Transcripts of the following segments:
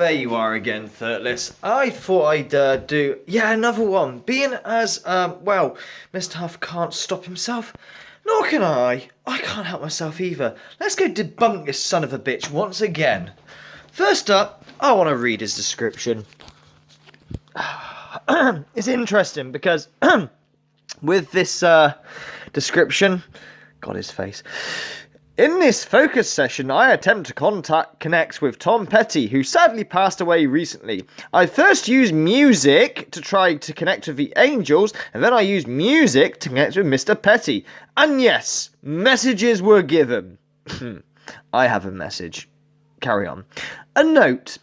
there you are again, Thirtless. I thought I'd do, another one. Being as, Mr. Huff can't stop himself, nor can I. I can't help myself either. Let's go debunk this son of a bitch once again. First up, I want to read his description. It's interesting because with this description, God, his face. In this focus session, I attempt to connect with Tom Petty, who sadly passed away recently. I first used music to try to connect with the angels, and then I used music to connect with Mr. Petty. And yes, messages were given. I have a message. Carry on. A note.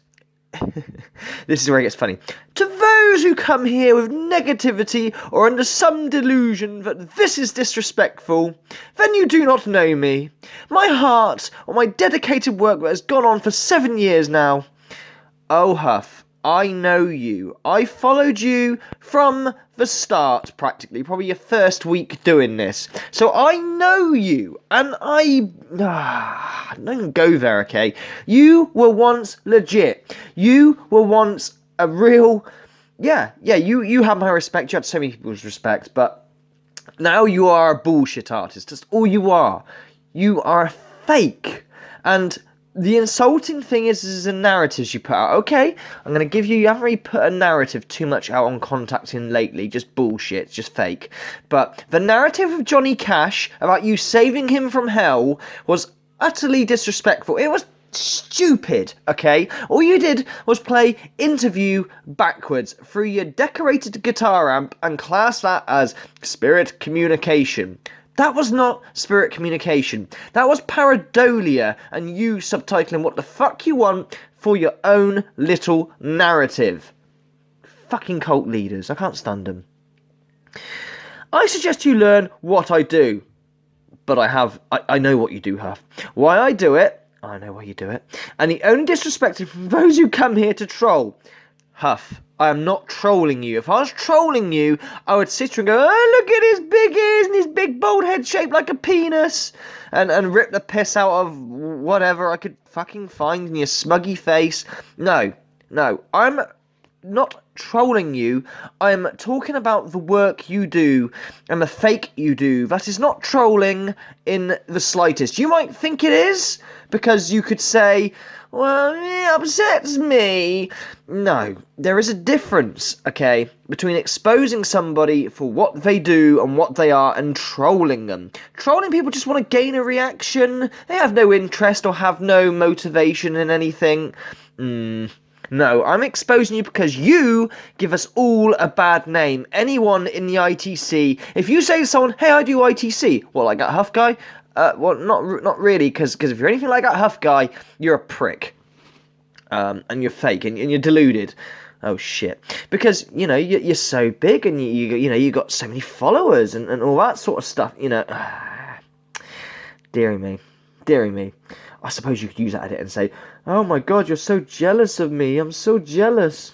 This is where it gets funny. To those who come here with negativity or under some delusion that this is disrespectful, then you do not know me. My heart, or my dedicated work that has gone on for 7 years now. Oh, Huff, I know you. I followed you from the start, practically. Probably your first week doing this. So I know you, and don't go there, okay? You were once legit. You were once a real... you had my respect. You had so many people's respect, but now you are a bullshit artist. That's all you are. You are a fake. And the insulting thing is the narratives you put out. Okay, I'm going to give you haven't really put a narrative too much out on contacting lately. Just bullshit, just fake. But the narrative of Johnny Cash about you saving him from hell was utterly disrespectful. It was stupid, okay? All you did was play Interview backwards through your decorated guitar amp and class that as spirit communication. That was not spirit communication. That was paradolia and you subtitling what the fuck you want for your own little narrative. Fucking cult leaders. I can't stand them. I suggest you learn what I do. But I know what you do, Huff. Why I do it, I know why you do it. And the only disrespect is from those who come here to troll. Huff, I am not trolling you. If I was trolling you, I would sit here and go, oh, look at his big ears and his big bald head shaped like a penis. And rip the piss out of whatever I could fucking find in your smuggy face. No, I'm not trolling you. I'm talking about the work you do and the fake you do. That is not trolling in the slightest. You might think it is, because you could say, well, it upsets me. No, there is a difference, okay, between exposing somebody for what they do and what they are and trolling them. Trolling people just want to gain a reaction. They have no interest or have no motivation in anything. No, I'm exposing you because you give us all a bad name. Anyone in the ITC. If you say to someone, hey, I do ITC. Well, like that Huff guy? Well, not really, because if you're anything like that Huff guy, you're a prick. And you're fake, and you're deluded. Oh, shit. Because, you're so big, and you got so many followers, and all that sort of stuff, Deary me. I suppose you could use that edit and say, oh my god, you're so jealous of me. I'm so jealous.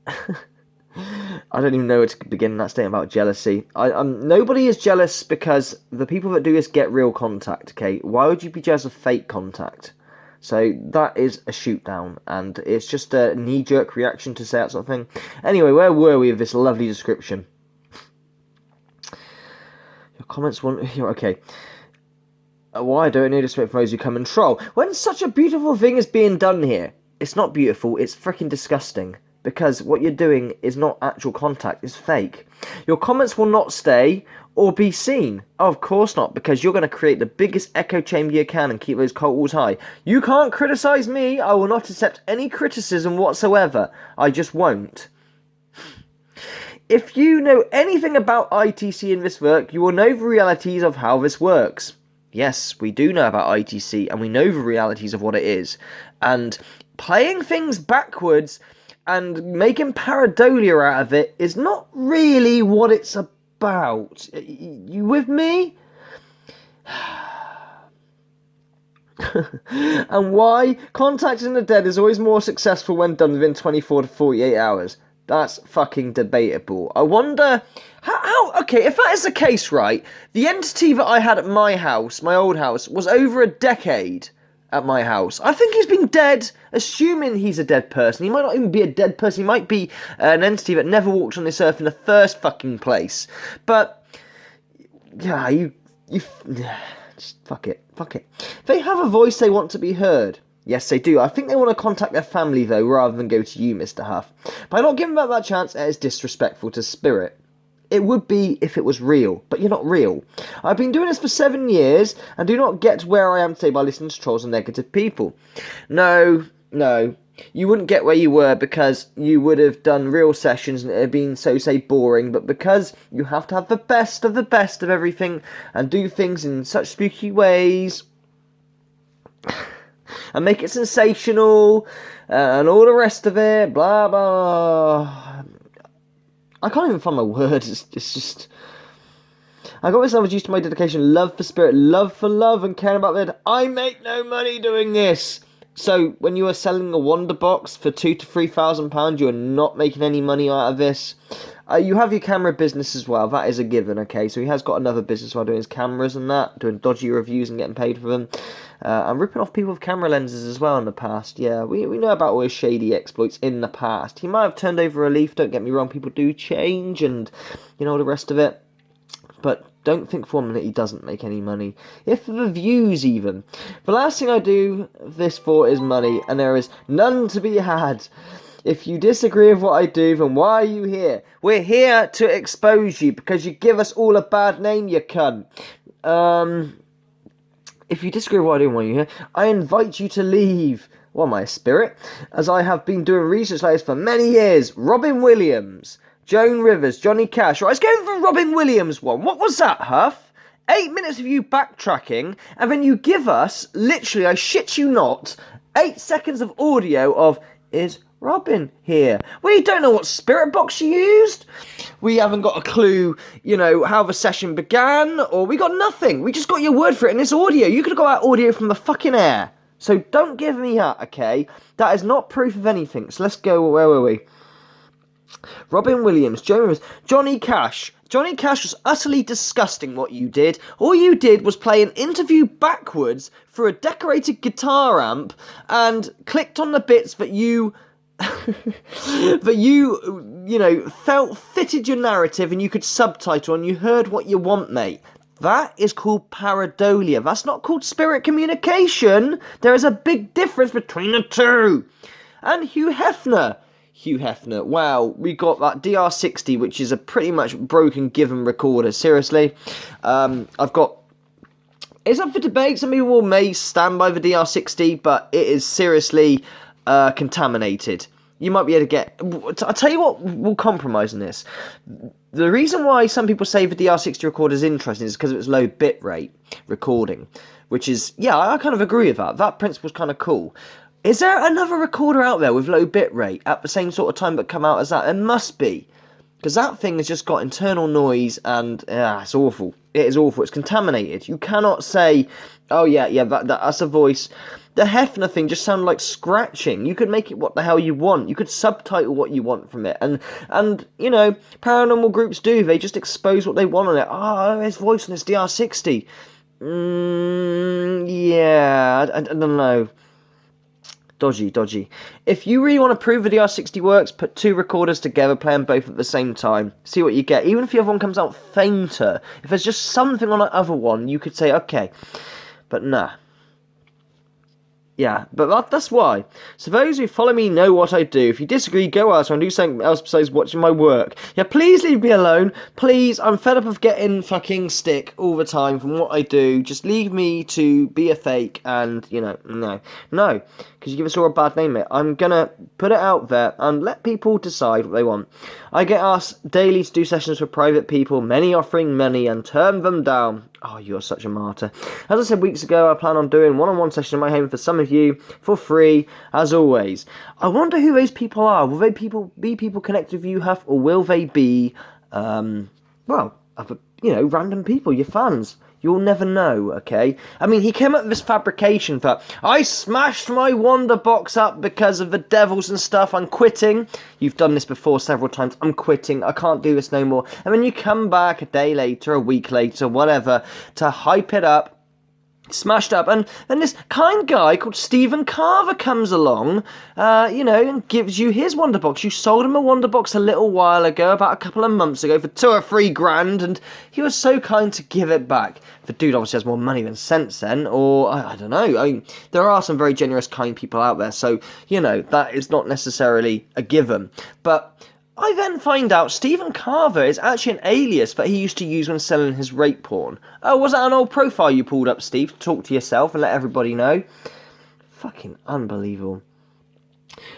I don't even know where to begin that statement about jealousy. Nobody is jealous because the people that do this get real contact, okay? Why would you be jealous of fake contact? So that is a shoot down, and it's just a knee-jerk reaction to say that sort of thing. Anyway, where were we with this lovely description? Your comments okay. Why don't you disrespect those who come and troll? When such a beautiful thing is being done here, it's not beautiful, it's freaking disgusting. Because what you're doing is not actual contact, it's fake. Your comments will not stay or be seen. Oh, of course not, because you're going to create the biggest echo chamber you can and keep those cult walls high. You can't criticise me, I will not accept any criticism whatsoever. I just won't. If you know anything about ITC in this work, you will know the realities of how this works. Yes, we do know about ITC, and we know the realities of what it is. And playing things backwards and making paradolia out of it is not really what it's about. You with me? And why? Contacting the dead is always more successful when done within 24 to 48 hours. That's fucking debatable. I wonder... Okay, if that is the case, right, the entity that I had at my house, my old house, was over a decade. at my house. I think he's been dead, assuming he's a dead person. He might not even be a dead person. He might be an entity that never walked on this earth in the first fucking place. But, yeah, just fuck it. They have a voice, they want to be heard. Yes, they do. I think they want to contact their family, though, rather than go to you, Mr. Huff. By not giving them that chance, it is disrespectful to spirit. It would be if it was real, but you're not real. I've been doing this for 7 years, and do not get where I am today by listening to trolls and negative people. No. You wouldn't get where you were because you would have done real sessions and it would have been, so say, boring, but because you have to have the best of everything and do things in such spooky ways and make it sensational and all the rest of it, blah, blah. I can't even find my words. It's just... I got myself used to my dedication, love for spirit, love for love, and caring about it. I make no money doing this. So, when you are selling a wonder box for £2,000 to £3,000, you are not making any money out of this. You have your camera business as well. That is a given, okay? So he has got another business while doing his cameras and that, doing dodgy reviews and getting paid for them. And ripping off people with camera lenses as well in the past. Yeah, we know about all his shady exploits in the past. He might have turned over a leaf, don't get me wrong. People do change and, you know, all the rest of it. But don't think for a minute he doesn't make any money. If the views even. The last thing I do this for is money, and there is none to be had. If you disagree with what I do, then why are you here? We're here to expose you, because you give us all a bad name, you cunt. If you disagree with what I do, why are you here? I invite you to leave. Well, my spirit, as I have been doing research like this for many years. Robin Williams, Joan Rivers, Johnny Cash. Right, let's go for the Robin Williams one. What was that, Huff? 8 minutes of you backtracking, and then you give us, literally, I shit you not, 8 seconds of audio of, is Robin here? We don't know what spirit box you used. We haven't got a clue, you know, how the session began, or we got nothing. We just got your word for it in this audio. You could have got that audio from the fucking air. So don't give me that, okay? That is not proof of anything. So let's go, where were we? Robin Williams, Johnny Cash. Johnny Cash was utterly disgusting what you did. All you did was play an interview backwards through a decorated guitar amp and clicked on the bits that you... that you know, felt fitted your narrative and you could subtitle and you heard what you want, mate. That is called pareidolia. That's not called spirit communication. There is a big difference between the two. And Hugh Hefner, wow, we got that DR60, which is a pretty much broken given recorder, seriously. I've got... It's up for debate. Some people may stand by the DR60, but it is seriously contaminated. You might be able to get... I'll tell you what, we'll compromise on this. The reason why some people say the DR60 recorder is interesting is because of its low bitrate recording, which is... Yeah, I kind of agree with that. That principle's kind of cool. Is there another recorder out there with low bitrate at the same sort of time that come out as that? There must be. Because that thing has just got internal noise and it's awful. It is awful. It's contaminated. You cannot say, oh yeah, that's a voice. The Hefner thing just sounded like scratching. You could make it what the hell you want. You could subtitle what you want from it. And you know, paranormal groups do. They just expose what they want on it. Oh, his voice on this DR60. Yeah, I don't know. Dodgy. If you really want to prove the DR60 works, put 2 recorders together, play them both at the same time. See what you get. Even if the other one comes out fainter, if there's just something on the other one, you could say, okay. But nah. Yeah, but that's why. So those who follow me know what I do. If you disagree, go elsewhere and do something else besides watching my work. Yeah, please leave me alone. Please, I'm fed up of getting fucking stick all the time from what I do. Just leave me to be a fake and, you know, no. Because you give us all a bad name, mate. I'm gonna put it out there and let people decide what they want. I get asked daily to do sessions for private people, many offering money, and turn them down. Oh, you're such a martyr. As I said weeks ago, I plan on doing one-on-one sessions in my home for some of you for free, as always. I wonder who those people are. Will they be people connected with you, Huff, or will they be, random people, your fans? You'll never know, okay? I mean, he came up with this fabrication for, I smashed my wonder box up because of the devils and stuff, I'm quitting. You've done this before several times, I'm quitting, I can't do this no more. And then you come back a day later, a week later, whatever, to hype it up smashed up, and then this kind guy called Stephen Carver comes along, and gives you his wonder box. You sold him a wonder box a little while ago, about a couple of months ago, for $2 or $3 grand, and he was so kind to give it back. The dude obviously has more money than sense then, or I don't know. I mean, there are some very generous, kind people out there, so that is not necessarily a given. But I then find out Stephen Carver is actually an alias that he used to use when selling his rape porn. Oh, was that an old profile you pulled up, Steve, to talk to yourself and let everybody know? Fucking unbelievable.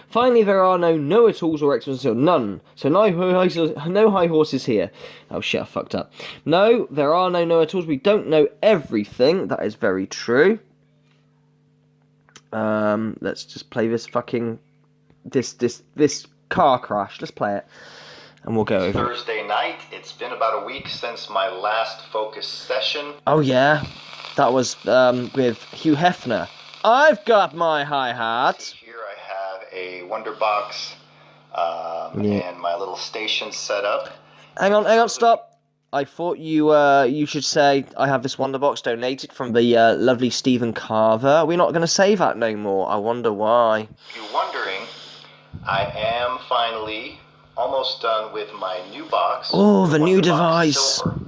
Finally, there are no know-it-alls or experts, none. So no high horses here. Oh shit, I fucked up. No, there are no know-it-alls. We don't know everything. That is very true. Let's just play this fucking this car crash. Let's play it, and we'll go over. Thursday night. It's been about a week since my last focus session. Oh yeah, that was with Hugh Hefner. I've got my hi-hat. Here I have a wonder box and my little station set up. Hang on, stop. I thought you should say, I have this wonder box donated from the lovely Stephen Carver. We're not going to say that no more. I wonder why. If you're wondering, I am finally almost done with my new box. Oh, the new device. Silver.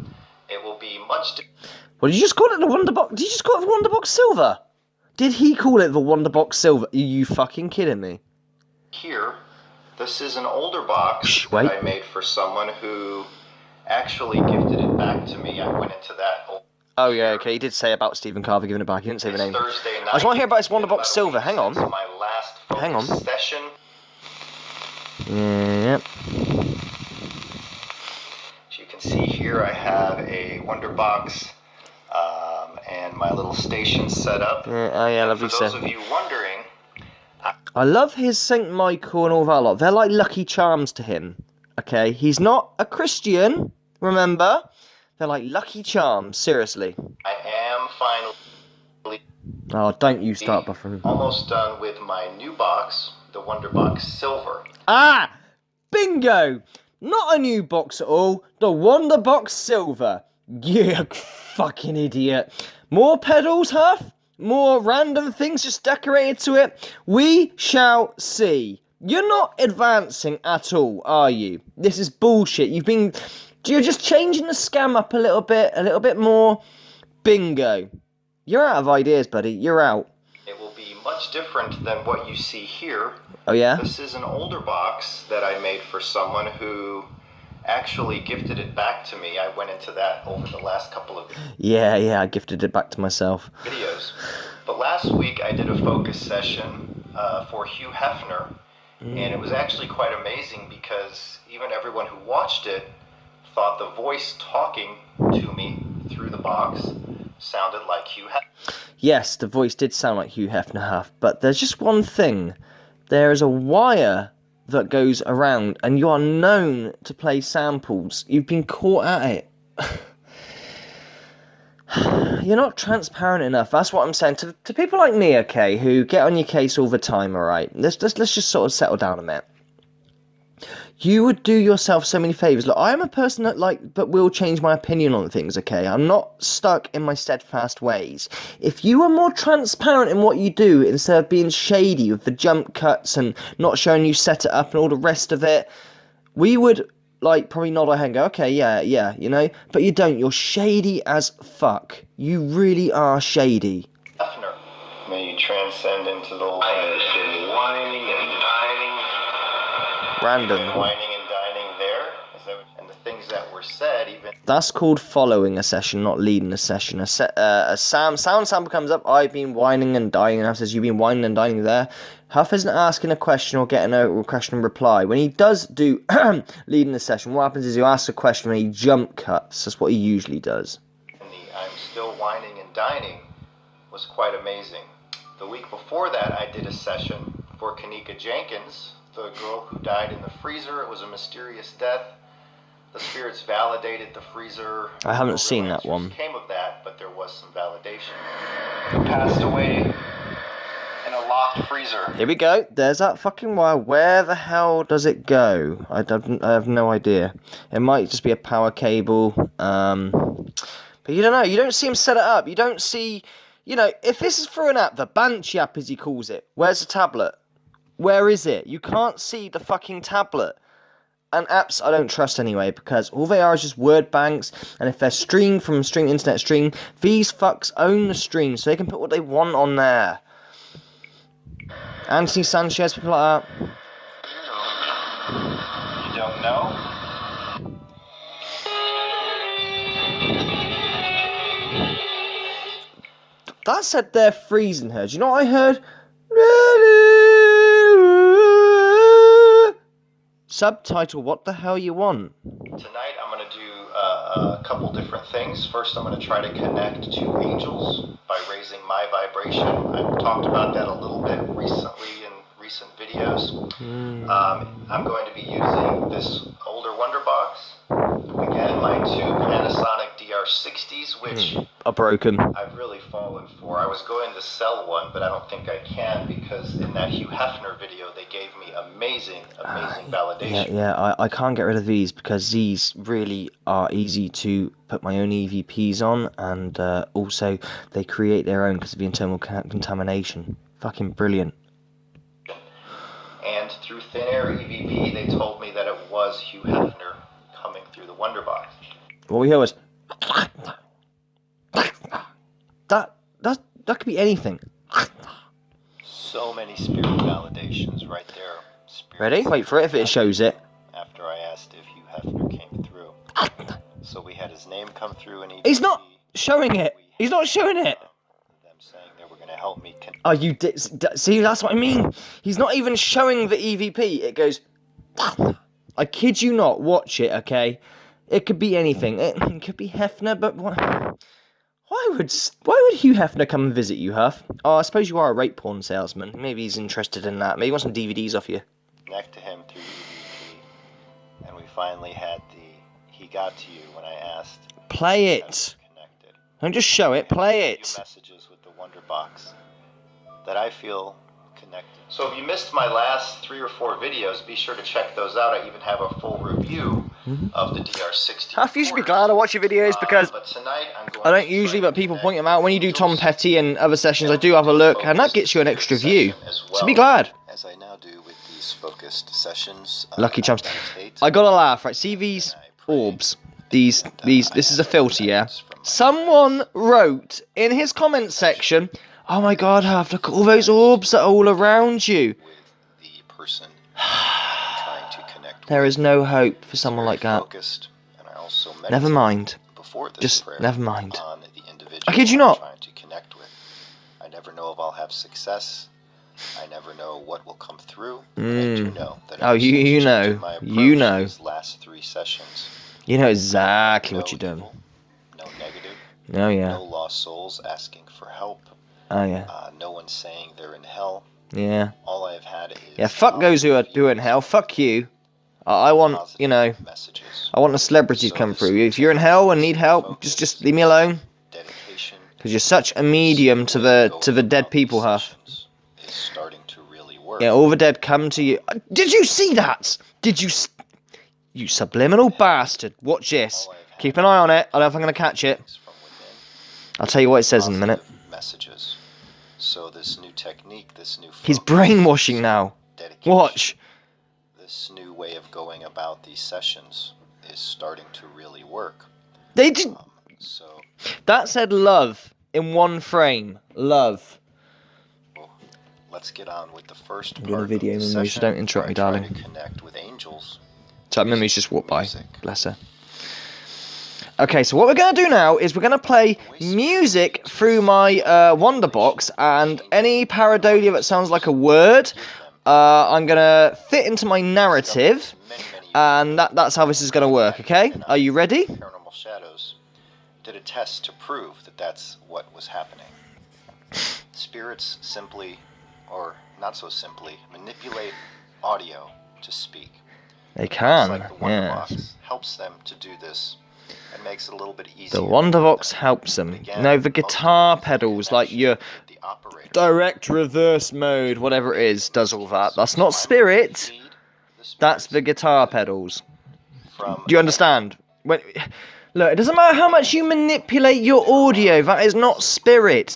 It will be much... What did you just call it, the wonder box? Did you just call it the wonder box silver? Did he call it the wonder box silver? Are you fucking kidding me? Here, this is an older box Wait. that I made for someone who actually gifted it back to me. I went into that... Oh yeah, okay, he did say about Stephen Carver giving it back. He didn't say the name. Thursday night. I just want to hear about his wonder box silver. Hang on. My last Hang on. session. Yep. As you can see here, I have a wonder box and my little station set up. Oh yeah, lovely For those of you wondering, I love his Saint Michael and all that lot. They're like Lucky Charms to him. Okay, he's not a Christian. Remember, they're like Lucky Charms. Seriously. I am finally Oh, don't you start buffering. almost done with my new box, the Wonder Box Silver. Ah! Bingo! Not a new box at all. The Wonder Box Silver. You fucking idiot. More pedals, Huff? More random things just decorated to it? We shall see. You're not advancing at all, are you? This is bullshit. You're just changing the scam up a little bit more. Bingo. You're out of ideas, buddy. You're out. It will be much different than what you see here. Oh, yeah? This is an older box that I made for someone who actually gifted it back to me. I went into that over the last couple of Yeah, I gifted it back to myself. videos. But last week I did a focus session for Hugh Hefner, and it was actually quite amazing because even everyone who watched it thought the voice talking to me through the box sounded like Hugh Hefner. Yes, the voice did sound like Hugh Hefner, Huff, but there's just one thing. There is a wire that goes around, and you are known to play samples. You've been caught at it. You're not transparent enough. That's what I'm saying to people like me, okay, who get on your case all the time. All right, let's just sort of settle down a minute. You would do yourself so many favours. Look, I am a person that will change my opinion on things, okay? I'm not stuck in my steadfast ways. If you were more transparent in what you do instead of being shady with the jump cuts and not showing you set it up and all the rest of it, we would, probably nod our head and go, okay, yeah, But you don't. You're shady as fuck. You really are shady. Hefner. May you transcend into the light. Whining and dining. Random. Whining and dining there. And the things that were said, even... That's called following a session, not leading a session. A sound sample comes up, I've been whining and dining, and Huff says, you've been whining and dining there. Huff isn't asking a question or getting a question and reply. When he does do leading the session, what happens is he asks a question and he jump cuts. That's what he usually does. And the I'm still whining and dining was quite amazing. The week before that, I did a session for Kanika Jenkins, the girl who died in the freezer. It was a mysterious death. The spirits validated the freezer. I haven't seen that one. Came of that, but there was some validation. Passed away in a locked freezer. Here we go. There's that fucking wire. Where the hell does it go? I have no idea. It might just be a power cable. But you don't know. You don't see him set it up. You don't see You know, if this is for an app, the Banshee app as he calls it, where's the tablet? Where is it? You can't see the fucking tablet. And apps I don't trust anyway, because all they are is just word banks, and if they're streamed from internet stream, these fucks own the stream, so they can put what they want on there. Anthony Sanchez, people like that. You don't know? That said they're freezing her. Do you know what I heard? Subtitle, what the hell you want? Tonight I'm going to do a couple different things. First, I'm going to try to connect to angels by raising my vibration. I've talked about that a little bit recently in recent videos. I'm going to be using this older Wonder Box. Again, my two Panasonic DR60s, which are broken. I've really fallen for. I was going to sell one, but I don't think I can, because in that Hugh Hefner video, they gave me amazing validation. Yeah, I can't get rid of these, because these really are easy to put my own EVPs on, and also they create their own because of the internal contamination. Fucking brilliant. And through thin air EVP, they told me that it was Hugh Hefner coming through the Wonder Box. What we heard was that could be anything. So many spirit validations right there. Ready? Wait for it if it shows it. After I asked if Hugh Hefner came through. So we had his name come through, and he's not showing it. He's not showing it. Them saying they were going to help me. Oh, you did. See, that's what I mean. He's not even showing the EVP. It goes. I kid you not. Watch it, okay? It could be anything. It could be Hefner, but why would Hugh Hefner come and visit you, Huff? Oh, I suppose you are a rape porn salesman. Maybe he's interested in that. Maybe he wants some DVDs off you. Connect to him through EVP, and we finally had he got to you when I asked. Play it. Connected. Don't just show it. Play it. Messages with the Wonder Box that I feel connected. So if you missed my last 3 or 4 videos, be sure to check those out. I even have a full review of the DR60. Huff, you should be glad I watch your videos, because but tonight I'm going I don't usually, but people point them out. When you do Tom Petty and other sessions, I do have a look, and that gets you an extra view. So be glad. As I now do with these focused sessions. Lucky chumps. I gotta laugh, right? See these orbs? This is a filter, yeah? Someone wrote in his comment section, oh my god, Huff, look at all those orbs that are all around you. With the person trying to connect. There is no hope for someone like that. And I also never mind. Just never mind. I kid you not. Trying to connect with. I never know if I'll have success. I never know what will come through. I do know that. Oh, you know. You know. These last 3 sessions. You know exactly what you're doing. Evil, no negative. Oh yeah. No lost souls asking for help. Oh yeah. No one saying they're in hell. Yeah. All I've had is. Yeah. Fuck those who are in hell. Fuck you. I want, you know, messages. I want a celebrity to come through. If you're in hell and need help, just leave me alone. Because you're such a medium to the dead people, Huff. Is starting to really work. Yeah, all the dead come to you. Did you see that? Did you? You subliminal bastard. Watch this. Keep an eye on it. I don't know if I'm going to catch it. I'll tell you what it says in a minute. Messages. So this new technique, this new He's brainwashing now. Watch. This new way of going about these sessions is starting to really work. They did. That said love in one frame. Love. Well, let's get on with the first part. I'm doing a video, Mimi, so don't interrupt me, darling. To connect with angels. So Mimi's just walked by. Bless her. Okay, so what we're going to do now is we're going to play music through my Wonder Box, and any pareidolia that sounds like a word, I'm going to fit into my narrative, and that's how this is going to work, okay? Are you ready? Paranormal Shadows did a test to prove that that's what was happening. Spirits simply, or not so simply, manipulate audio to speak. They can, like the Wonder Box helps them to do this. It makes it a little bit easier. The Wonder Box helps them. No, the guitar pedals, like your direct reverse mode, whatever it is, does all that. That's not spirit. That's the guitar pedals. Do you understand? Look, it doesn't matter how much you manipulate your audio. That is not spirit.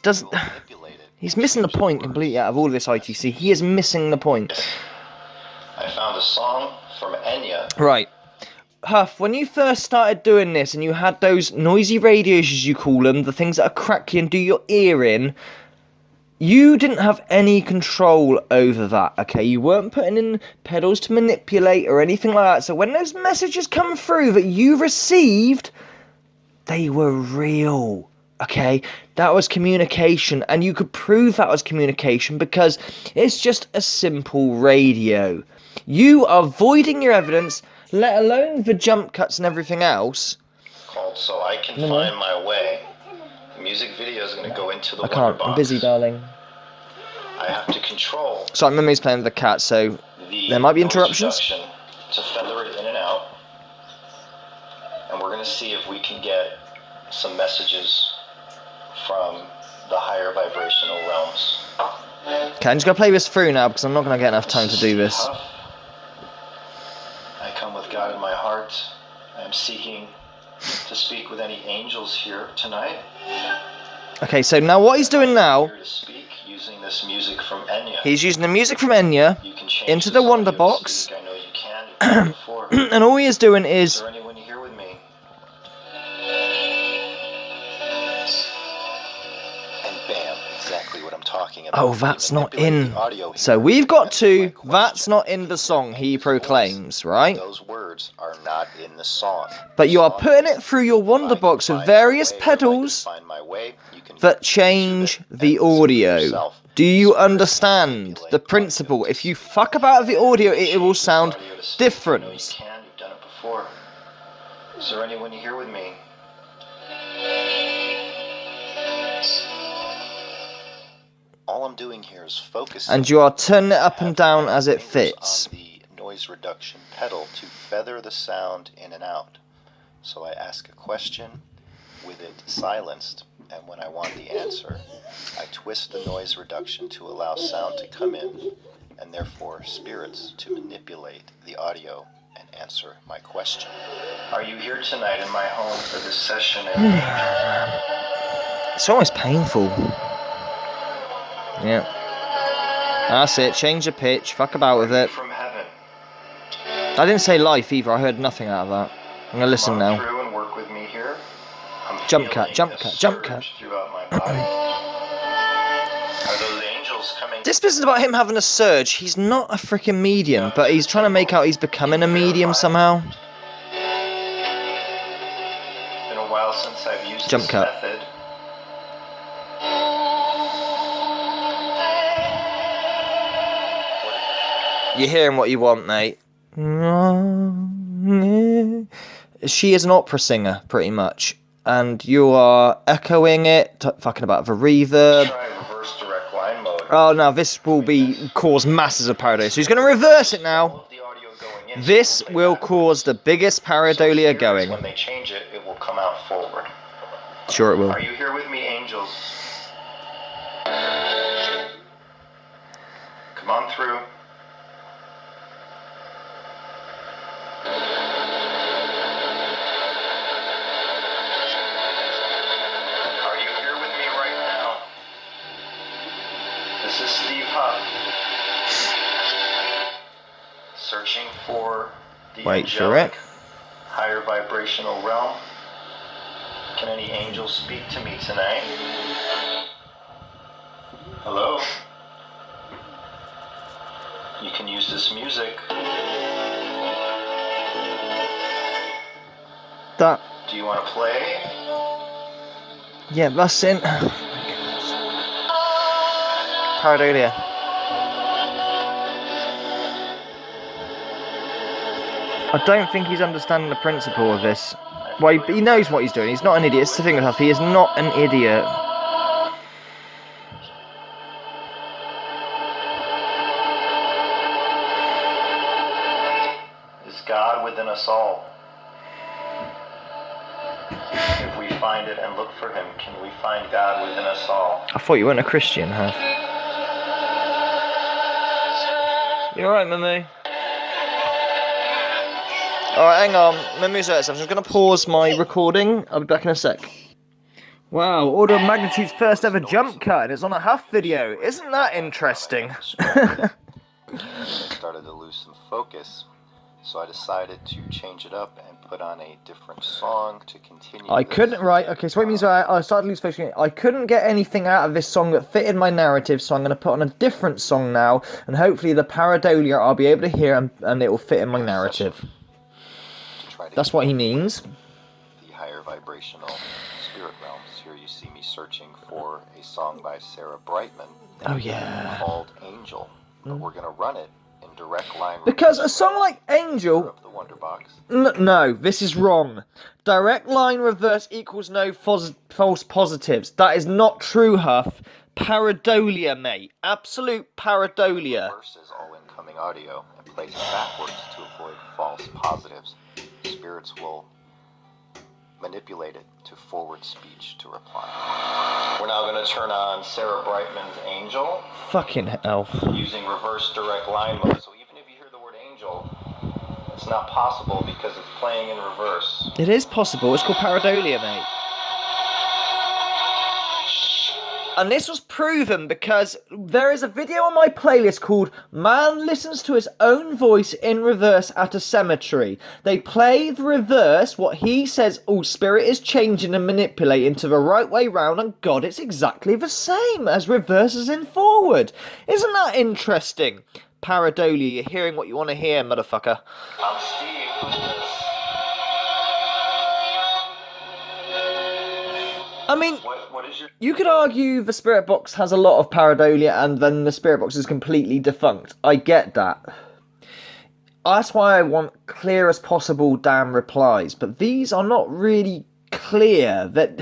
He's missing the point completely out of all of this ITC. He is missing the point. I found a song from Enya. Right. Huff, when you first started doing this and you had those noisy radios, as you call them, the things that are cracky and do your ear in, you didn't have any control over that, okay? You weren't putting in pedals to manipulate or anything like that. So when those messages come through that you received, they were real, okay? That was communication, and you could prove that was communication because it's just a simple radio. You are voiding your evidence, let alone the jump cuts and everything else. Called So I Can Find My Way. The music video is going to go into the I can't, I'm busy, darling. I have to control. Sorry, Mummy's playing with the cat, so there might be interruptions. To feather it in and out. And we're going to see if we can get some messages from the higher vibrational realms. Okay, I'm just going to play this through now because I'm not going to get enough time to do this. Huff. I come with God in my heart. I am seeking to speak with any angels here tonight. Okay, so now what he's doing now, Here to speak using this music from Enya. he's using the music from Enya You can change into this the Wonder audio to Box, speak. I know you can. You've done it before. and all he is doing Is is... there anyone here with me? And bam, exactly what I'm talking about. Oh, that's You not manipulate in. the audio So here we've got to answer to, my question. that's not in the song he proclaims, right? Those words are not in the song. But you are The song putting is, it through your "If I Wonder can Box with find various my way, if I can pedals find my way, you can that use change it the and listen to audio. yourself." Do you Spirit understand manipulate the principle? audio. If you fuck about with the audio, it will Change this sound audio to speak. I know you different. can. You've done it before. Is there anyone here with me? All I'm doing here is focusing. And you are turning it up and down as it fingers fits. on the noise reduction pedal to feather the sound in and out. So I ask a question with it silenced, and when I want the answer, I twist the noise reduction to allow sound to come in, and therefore spirits to manipulate the audio and answer my question. Are you here tonight in my home for this session? It's almost painful. Yeah. That's it. Change the pitch. Fuck about with it. From heaven. I didn't say life either. I heard nothing out of that. I'm gonna listen Come now. through and work with me here. I'm Jump cut, feeling jump a cut, jump surge cut. throughout my body. Are those angels coming? This business about him having a surge. He's not a freaking medium, but he's trying to make out he's becoming a medium somehow. It's been a while since I've used Jump this cut. method. You're hearing what you want, mate. She is an opera singer, pretty much. And you are echoing it, fucking about the reverb. Try reverse direct line mode. Oh, now this will cause masses of pareidolia. So he's going to reverse it All now. of the audio going in, This so will play cause the biggest backwards. So pareidolia spirits, going. When they change it, it will come out forward. Sure it will. Are you here with me, angels? Come on through. Are you here with me right now? This is Steve Huff. Searching for the Wait for angelic, it. higher vibrational realm. Can any angels speak to me tonight? Hello? You can use this music. That, Do you want to play? yeah, that's in. Pareidolia. I don't think he's understanding the principle of this. Well, he knows what he's doing. He's not an idiot. It's the thing with Huff. He is not an idiot. Is God within us all? If we find it and look for Him, can we find God within us all? I thought you weren't a Christian, Huff. You alright, Mummy? Alright, hang on. Let me search. I'm just going to pause my recording. I'll be back in a sec. Wow, Order of Magnitude's first ever jump cut, and it's on a Huff video. Isn't that interesting? I started to lose some focus, so I decided to change it up and put on a different song to continue. I couldn't, right, okay, so what it means I started to lose focus. I couldn't get anything out of this song that fitted my narrative, so I'm going to put on a different song now, and hopefully the pareidolia I'll be able to hear, and it will fit in my narrative. That's what he means. The higher vibrational spirit realms. Here you see me searching for a song by Sarah Brightman. Oh yeah. Called Angel. But we're gonna run it in direct line. Because a song like Angel. Of the Wonder Box. No, this is wrong. Direct line reverse equals no false positives. That is not true, Huff. Paradolia, mate. Absolute paradolia. Versus all incoming audio and plays it backwards to avoid false positives. Spirits will manipulate it to forward speech to reply. We're now going to turn on Sarah Brightman's Angel. Fucking hell. Using reverse direct line mode. So even if you hear the word angel, it's not possible because it's playing in reverse. It is possible. It's called paradolia, mate. And this was proven because there is a video on my playlist called Man Listens to His Own Voice in Reverse at a Cemetery. They play the reverse, what he says, oh, spirit is changing and manipulating to the right way round, and God, it's exactly the same as reverse as in forward. Isn't that interesting? Paradolia, you're hearing what you want to hear, motherfucker. I'm Steve, who's this? I mean, What is your... you could argue the spirit box has a lot of pareidolia and then the spirit box is completely defunct. I get that. That's why I want clear as possible damn replies. But these are not really clear. That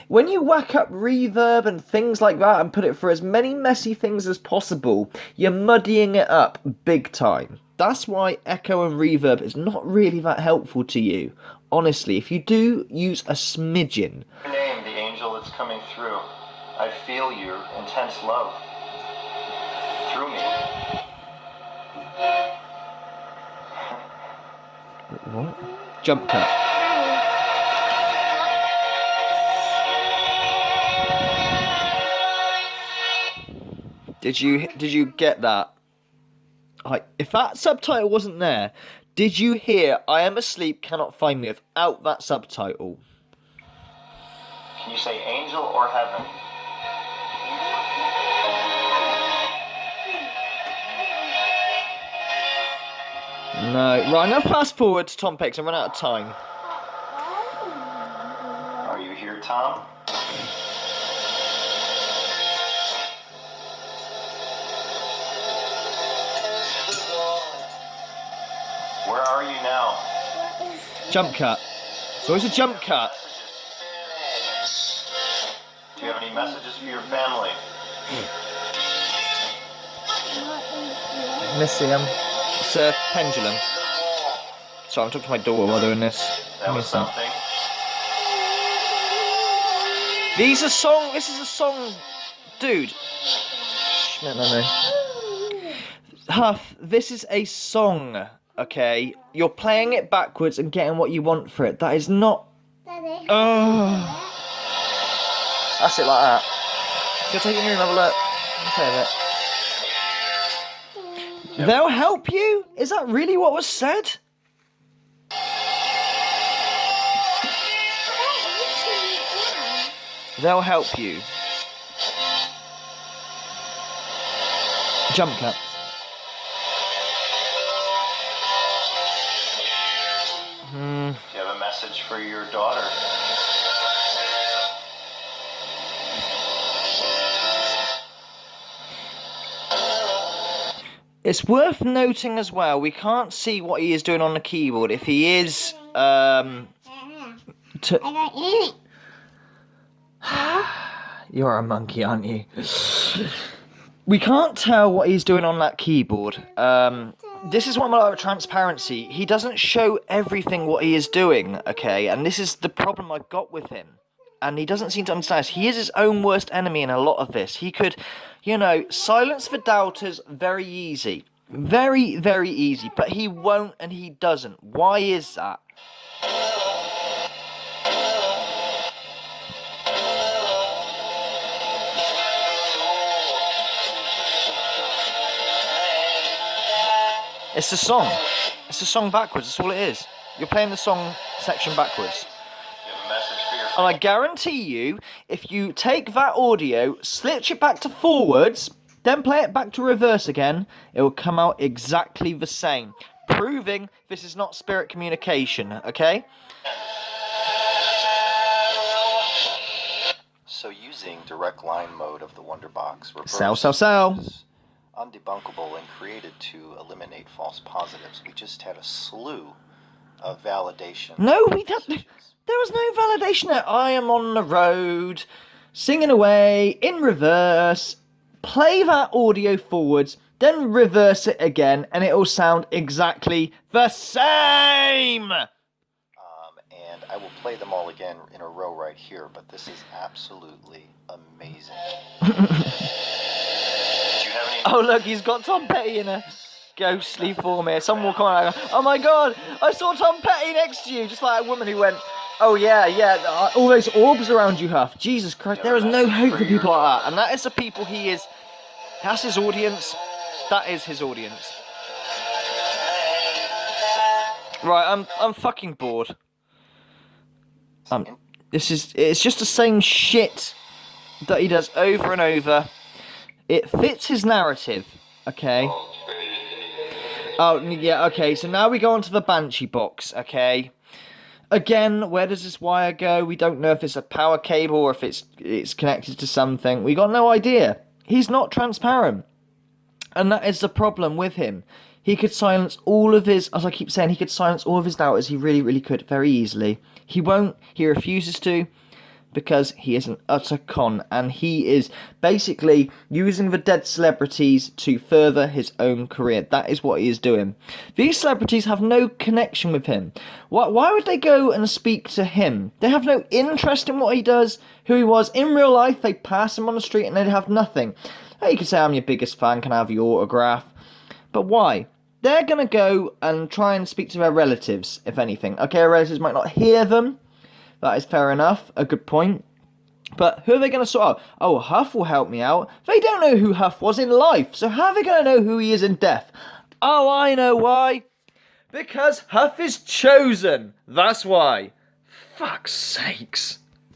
when you whack up reverb and things like that and put it for as many messy things as possible, you're muddying it up big time. That's why echo and reverb is not really that helpful to you. Honestly, if you do use a smidgen. Your name, the angel that's coming through. I feel your intense love through me. What? Jump cut. Did you get that? If that subtitle wasn't there, did you hear I am asleep, cannot find me without that subtitle? Can you say angel or heaven? No. Right, now fast forward to Tom Picks and run out of time. Are you here, Tom? Where are you now? Jump cut. It's always a jump cut. Do you have any messages for your family? Missy, it's a pendulum. Sorry, I'm talking to my daughter while doing this. That was something. This is a song, dude. No. Huff, this is a song, okay? You're playing it backwards and getting what you want for it. That is not... Oh. That's it like that. Go take it in your room, have a look. Okay, Yep. They'll help you? Is that really what was said? They'll help you. Jump cut. Do you have a message for your daughter? It's worth noting as well, we can't see what he is doing on the keyboard. If he is, You're a monkey, aren't you? We can't tell what he's doing on that keyboard. This is one of transparency. He doesn't show everything what he is doing, okay? And this is the problem I've got with him. And he doesn't seem to understand. He is his own worst enemy in a lot of this. He could, silence the doubters very easy. Very, very easy. But he won't and he doesn't. Why is that? It's a song. It's a song backwards. That's all it is. You're playing the song section backwards. You have a message for your And I guarantee you, if you take that audio, switch it back to forwards, then play it back to reverse again, it will come out exactly the same. Proving this is not spirit communication, okay? So using direct line mode of the Wonderbox reverse Sell. is undebunkable and created to eliminate false positives. We just had a slew of validation. No, there was no validation there. I am on the road, singing away, in reverse. Play that audio forwards, then reverse it again, and it will sound exactly the same! And I will play them all again in a row right here, but this is absolutely amazing. Do you have any... Oh look, he's got Tom Petty in a ghostly form here. Someone will come out and go, oh my god, I saw Tom Petty next to you. Just like a woman who went, oh yeah, all those orbs around you, Huff. Jesus Christ, there is no hope for people like that. And that is the people that's his audience. That is his audience. Right, I'm fucking bored. It's just the same shit that he does over and over. It fits his narrative, okay? Oh, yeah, okay, so now we go on to the Banshee box, okay? Again, where does this wire go? We don't know if it's a power cable or if it's connected to something. We got no idea. He's not transparent. And that is the problem with him. He could silence all of his, as I keep saying, he could silence all of his doubters. He really, really could, very easily. He won't. He refuses to. Because he is an utter con, and he is basically using the dead celebrities to further his own career. That is what he is doing. These celebrities have no connection with him. Why would they go and speak to him? They have no interest in what he does, who he was. In real life, they pass him on the street and they have nothing. You can say, I'm your biggest fan, can I have your autograph? But why? They're going to go and try and speak to their relatives, if anything. Okay, their relatives might not hear them. That is fair enough, a good point. But who are they going to sort out? Oh, Huff will help me out. They don't know who Huff was in life, so how are they going to know who he is in death? Oh, I know why. Because Huff is chosen. That's why. Fuck's sakes.